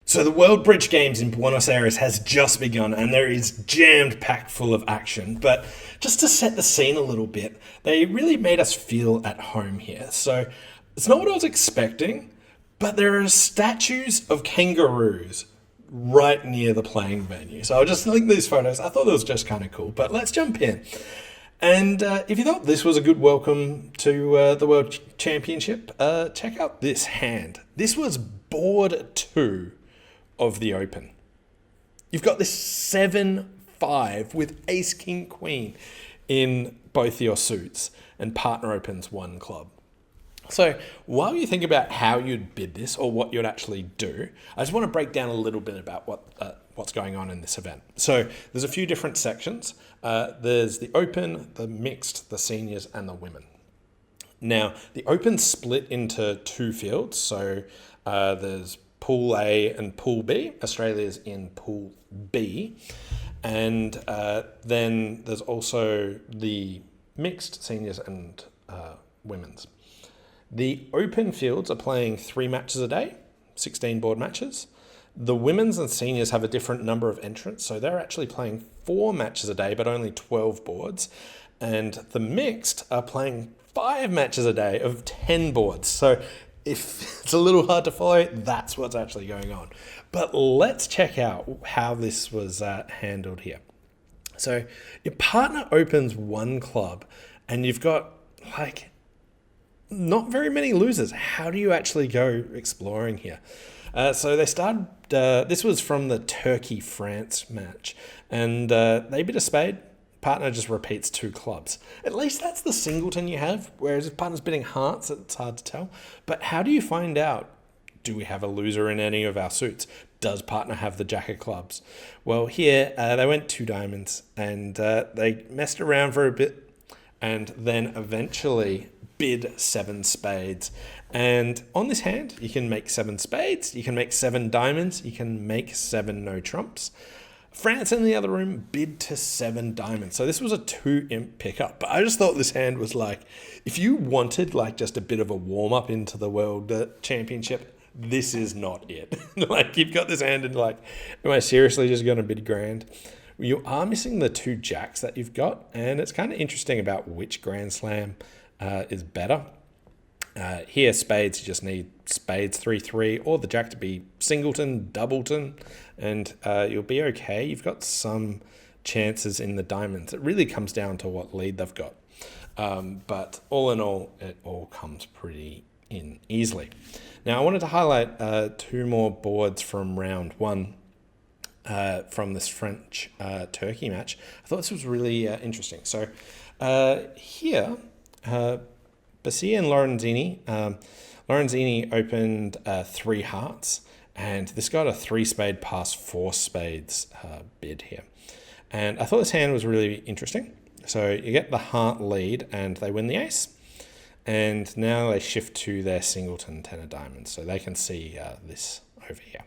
So the World Bridge Games in Buenos Aires has just begun and there is jammed packed full of action. But just to set the scene a little bit, they really made us feel at home here. So it's not what I was expecting, but there are statues of kangaroos right near the playing venue. So I just linked these photos. I thought it was just kind of cool, but let's jump in. And if you thought this was a good welcome to the World Championship, check out this hand. This was board 2 of the Open. You've got this 7-5 with Ace King Queen in both your suits, and partner opens 1 club. So while you think about how you'd bid this or what you'd actually do, I just want to break down a little bit about what's going on in this event. So there's a few different sections. There's the Open, the Mixed, the Seniors, and the Women. Now, the Open's split into 2 fields. So there's Pool A and Pool B. Australia's in Pool B. And then there's also the Mixed, Seniors, and Women's. The Open fields are playing 3 matches a day, 16 board matches. The Women's and Seniors have a different number of entrants, so they're actually playing 4 matches a day, but only 12 boards. And the Mixed are playing 5 matches a day of 10 boards. So if it's a little hard to follow, that's what's actually going on. But let's check out how this was handled here. So your partner opens 1 club, and you've got not very many losers. How do you actually go exploring here? So they started, this was from the Turkey-France match, and they bid a spade. Partner just repeats 2 clubs. At least that's the singleton you have, whereas if partner's bidding hearts, it's hard to tell. But how do you find out? Do we have a loser in any of our suits? Does partner have the jack of clubs? Well, here they went 2 diamonds, and they messed around for a bit, and then eventually bid 7 spades. And on this hand, you can make 7 spades, you can make 7 diamonds, you can make 7 no trumps. France in the other room bid to 7 diamonds. So this was a 2-imp pickup. But I just thought this hand was if you wanted just a bit of a warm up into the World Championship, this is not it. You've got this hand and am I seriously just going to bid grand? You are missing the 2 jacks that you've got. And it's kind of interesting about which Grand Slam is better. Here, spades, you just need spades 3-3 or the jack to be singleton, doubleton, and you'll be okay. You've got some chances in the diamonds. It really comes down to what lead they've got. But all in all, it all comes pretty in easily. Now, I wanted to highlight 2 more boards from round 1 from this French-Turkey match. I thought this was really interesting. So here, Bassi and Lorenzini. Lorenzini opened 3 hearts, and this got a 3 spade past 4 spades bid here. And I thought this hand was really interesting. So you get the heart lead, and they win the ace. And now they shift to their singleton 10 of diamonds, so they can see this over here,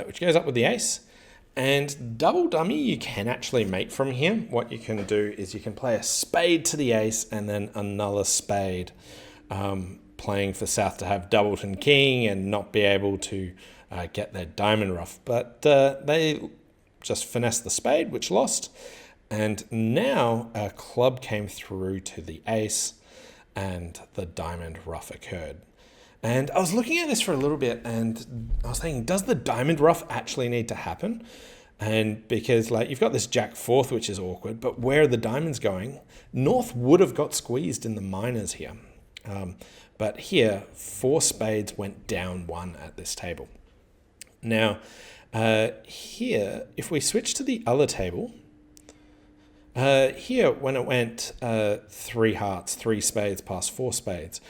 which goes up with the ace. And double dummy you can actually make from here. What you can do is you can play a spade to the ace and then another spade, playing for South to have doubleton king and not be able to get their diamond ruff. But they just finessed the spade, which lost. And now a club came through to the ace and the diamond ruff occurred. And I was looking at this for a little bit and I was thinking, does the diamond ruff actually need to happen? And because you've got this jack 4th, which is awkward, but where are the diamonds going? North would have got squeezed in the minors here. But here, 4 spades went down 1 at this table. Now, here, if we switch to the other table, here, when it went 3 hearts, 3 spades past 4 spades,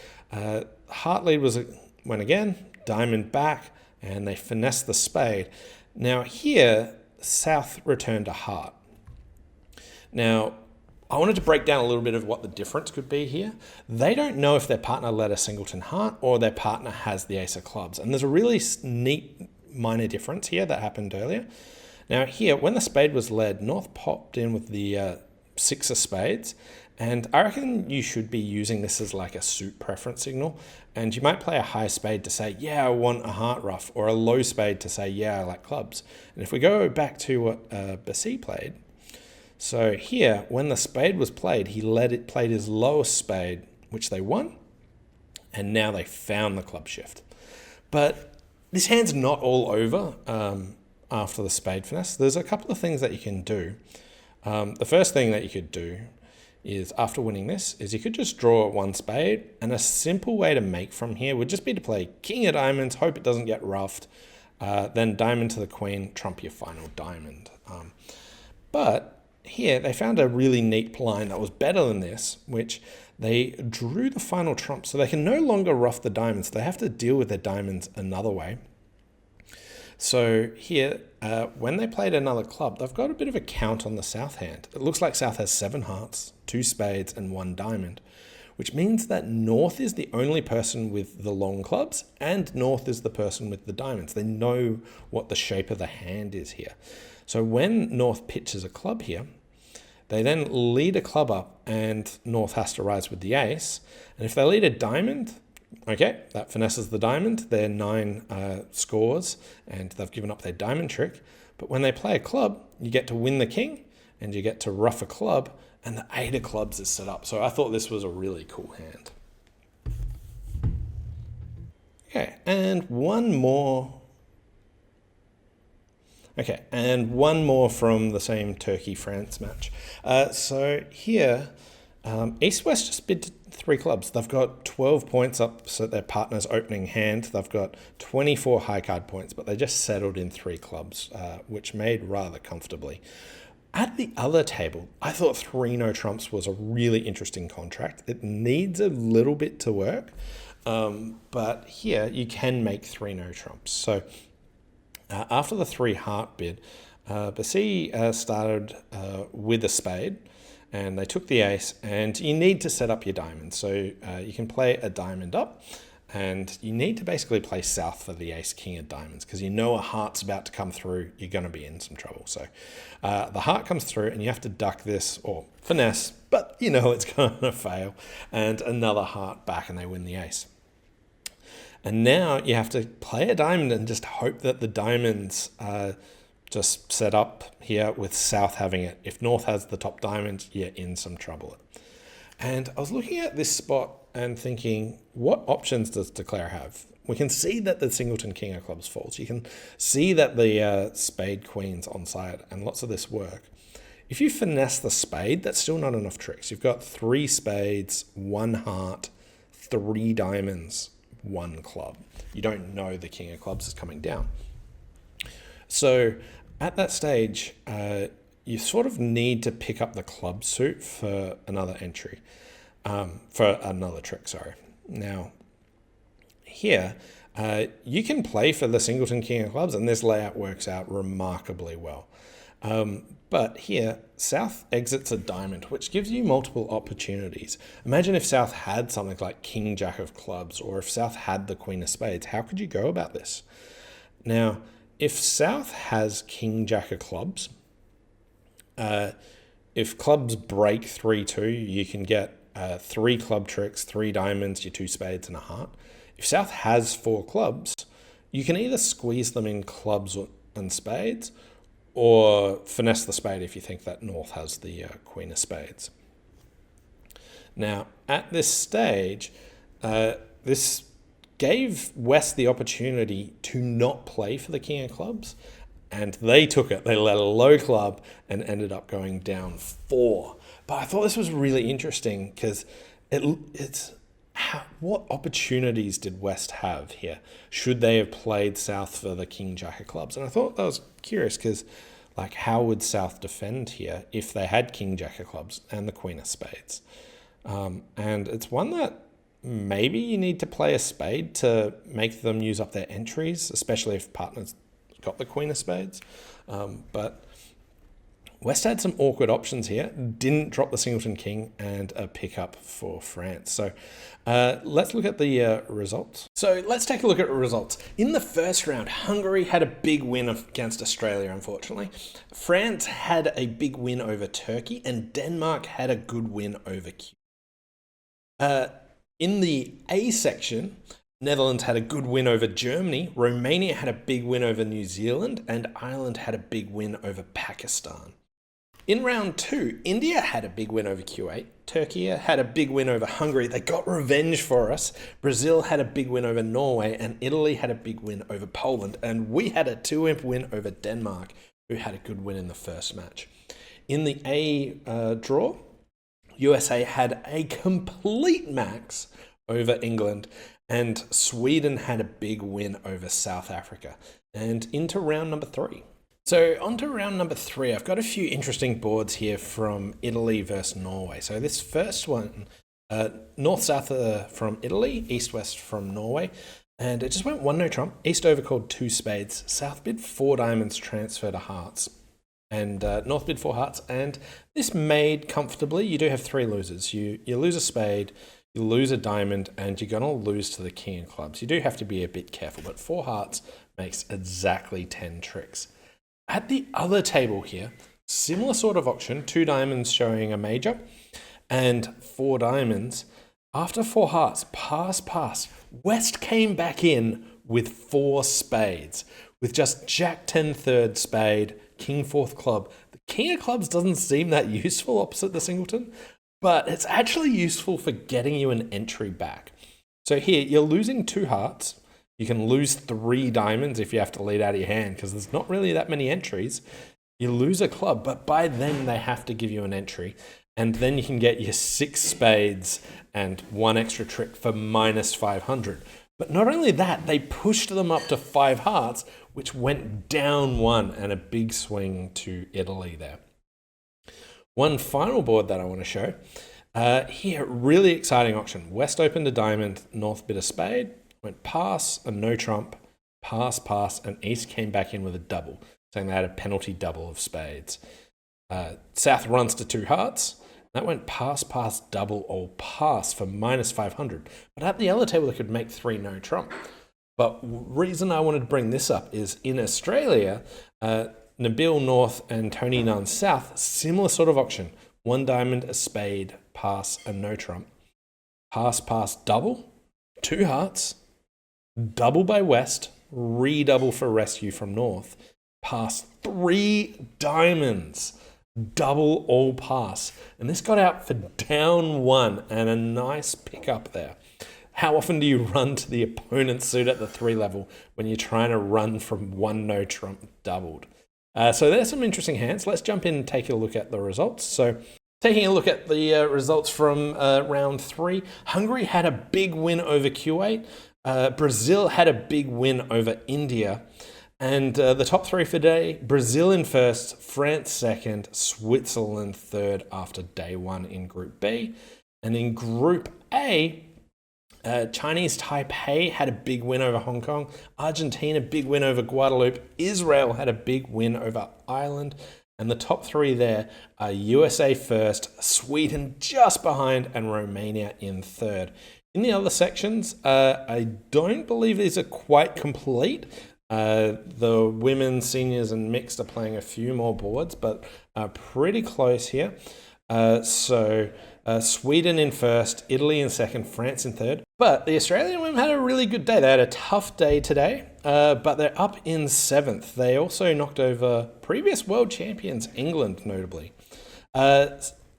heart lead went again, diamond back, and they finessed the spade. Now here, South returned a heart. Now, I wanted to break down a little bit of what the difference could be here. They don't know if their partner led a singleton heart or their partner has the ace of clubs. And there's a really neat minor difference here that happened earlier. Now here, when the spade was led, North popped in with the 6 of spades, And I reckon you should be using this as like a suit preference signal. And you might play a high spade to say, yeah, I want a heart ruff, or a low spade to say, yeah, I like clubs. And if we go back to what Bassi played, so here, when the spade was played, he played his lowest spade, which they won, and now they found the club shift. But this hand's not all over after the spade finesse. There's a couple of things that you can do. The first thing that you could do is, after winning this, is you could just draw one spade, and a simple way to make from here would just be to play king of diamonds, hope it doesn't get roughed, then diamond to the queen, trump your final diamond. But here they found a really neat line that was better than this, which they drew the final trump, so they can no longer rough the diamonds. They have to deal with their diamonds another way. So here, when they played another club, they've got a bit of a count on the South hand. It looks like South has 7 hearts, 2 spades, and 1 diamond, which means that North is the only person with the long clubs, and North is the person with the diamonds. They know what the shape of the hand is here. So when North pitches a club here, they then lead a club up, and North has to rise with the ace. And if they lead a diamond, okay, that finesses the diamond. They're 9 scores, and they've given up their diamond trick. But when they play a club, you get to win the king, and you get to ruff a club, and the 8 of clubs is set up. So I thought this was a really cool hand. Okay, and one more. Okay, and one more from the same Turkey-France match. So here, East-West just bid 3 clubs. They've got 12 points up, so their partner's opening hand. They've got 24 high card points, but they just settled in 3 clubs, which made rather comfortably. At the other table, I thought 3 no trumps was a really interesting contract. It needs a little bit to work, but here you can make 3 no trumps. So after the 3 heart bid, Bassi started with a spade, and they took the ace, and you need to set up your diamond. So you can play a diamond up, and you need to basically play South for the ace king of diamonds, because you know a heart's about to come through, you're going to be in some trouble. So the heart comes through, and you have to duck this, or finesse, but you know it's going to fail, and another heart back, and they win the ace. And now you have to play a diamond and just hope that the diamonds just set up here with South having it. If North has the top diamond, you're in some trouble. And I was looking at this spot and thinking, what options does Declare have? We can see that the singleton king of clubs falls. You can see that the spade queen's on side, and lots of this work. If you finesse the spade, that's still not enough tricks. You've got 3 spades, 1 heart, 3 diamonds, 1 club. You don't know the king of clubs is coming down. So at that stage, you sort of need to pick up the club suit for another entry, for another trick, sorry. Now, here, you can play for the singleton king of clubs, and this layout works out remarkably well. But here, South exits a diamond, which gives you multiple opportunities. Imagine if South had something like king jack of clubs, or if South had the queen of spades. How could you go about this? Now, if South has king jack of clubs, if clubs break 3-2, you can get 3 club tricks, 3 diamonds, your 2 spades, and a heart. If South has 4 clubs, you can either squeeze them in clubs and spades, or finesse the spade if you think that North has the queen of spades. Now, at this stage, this gave West the opportunity to not play for the king of clubs, and they took it. They let a low club and ended up going down 4. But I thought this was really interesting because what opportunities did West have here? Should they have played South for the king jack of clubs? And I thought that was curious because, like, how would South defend here if they had king jack of clubs and the queen of spades? And it's one that maybe you need to play a spade to make them use up their entries, especially if partners got the queen of spades. But West had some awkward options here, didn't drop the singleton king and a pickup for France. So let's look at the results. So let's take a look at the results. In the first round, Hungary had a big win against Australia, unfortunately. France had a big win over Turkey, and Denmark had a good win over Cuba. In the A section, Netherlands had a good win over Germany, Romania had a big win over New Zealand, and Ireland had a big win over Pakistan. In round 2, India had a big win over Kuwait, Turkey had a big win over Hungary, they got revenge for us, Brazil had a big win over Norway, and Italy had a big win over Poland, and we had a 2-imp win over Denmark, who had a good win in the first match. In the A draw, USA had a complete max over England, and Sweden had a big win over South Africa. And into round number 3. So onto round number 3, I've got a few interesting boards here from Italy versus Norway. So this first one, north-south from Italy, east-west from Norway. And it just went 1-no trump. East overcalled 2 spades. South bid 4 diamonds, transfer to hearts. And north bid 4 hearts. And this made comfortably. You do have 3 losers. You lose a spade, you lose a diamond, and you're going to lose to the king of clubs. You do have to be a bit careful, but 4 hearts makes exactly 10 tricks. At the other table here, similar sort of auction, 2 diamonds showing a major and 4 diamonds. After 4 hearts, pass. West came back in with 4 spades, with just Jack 10 third spade, King 4th club. The King of clubs doesn't seem that useful opposite the singleton, but it's actually useful for getting you an entry back. So here, you're losing 2 hearts. You can lose 3 diamonds if you have to lead out of your hand, because there's not really that many entries. You lose a club, but by then they have to give you an entry. And then you can get your 6 spades and 1 extra trick for minus 500. But not only that, they pushed them up to 5 hearts, which went down 1, and a big swing to Italy there. One final board that I want to show. Here, really exciting auction. West opened a diamond, North bid a spade. Went pass, a no trump, pass, and East came back in with a double, saying they had a penalty double of spades. South runs to 2 hearts. That went pass, double, or pass for minus 500. But at the other table, they could make 3 no trump. But reason I wanted to bring this up is in Australia, Nabil North and Tony Nunn South, similar sort of auction. 1 diamond, a spade, pass, a no trump. Pass, double, 2 hearts. Double by West, redouble for rescue from North, pass 3 diamonds, double all pass. And this got out for down 1 and a nice pickup there. How often do you run to the opponent's suit at the 3 level when you're trying to run from 1 no trump doubled? So there's some interesting hands. Let's jump in and take a look at the results. So taking a look at the results from round 3, Hungary had a big win over Kuwait. Brazil had a big win over India. And the top 3 for today, Brazil in first, France second, Switzerland third after day 1 in Group B. And in Group A, Chinese Taipei had a big win over Hong Kong. Argentina, big win over Guadeloupe. Israel had a big win over Ireland. And the top 3 there are USA first, Sweden just behind, and Romania in third. In the other sections, I don't believe these are quite complete. The women, seniors, and mixed are playing a few more boards, but pretty close here. Sweden in first, Italy in second, France in third. But the Australian women had a really good day. They had a tough day today, but they're up in 7th. They also knocked over previous world champions, England notably.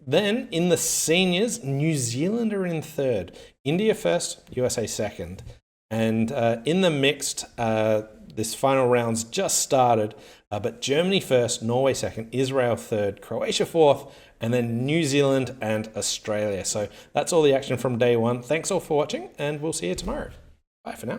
Then in the seniors, New Zealand are in third, India first, USA second. And in the mixed, this final round's just started, but Germany first, Norway second, Israel third, Croatia fourth, and then New Zealand and Australia. So that's all the action from day 1. Thanks all for watching, and we'll see you tomorrow. Bye for now.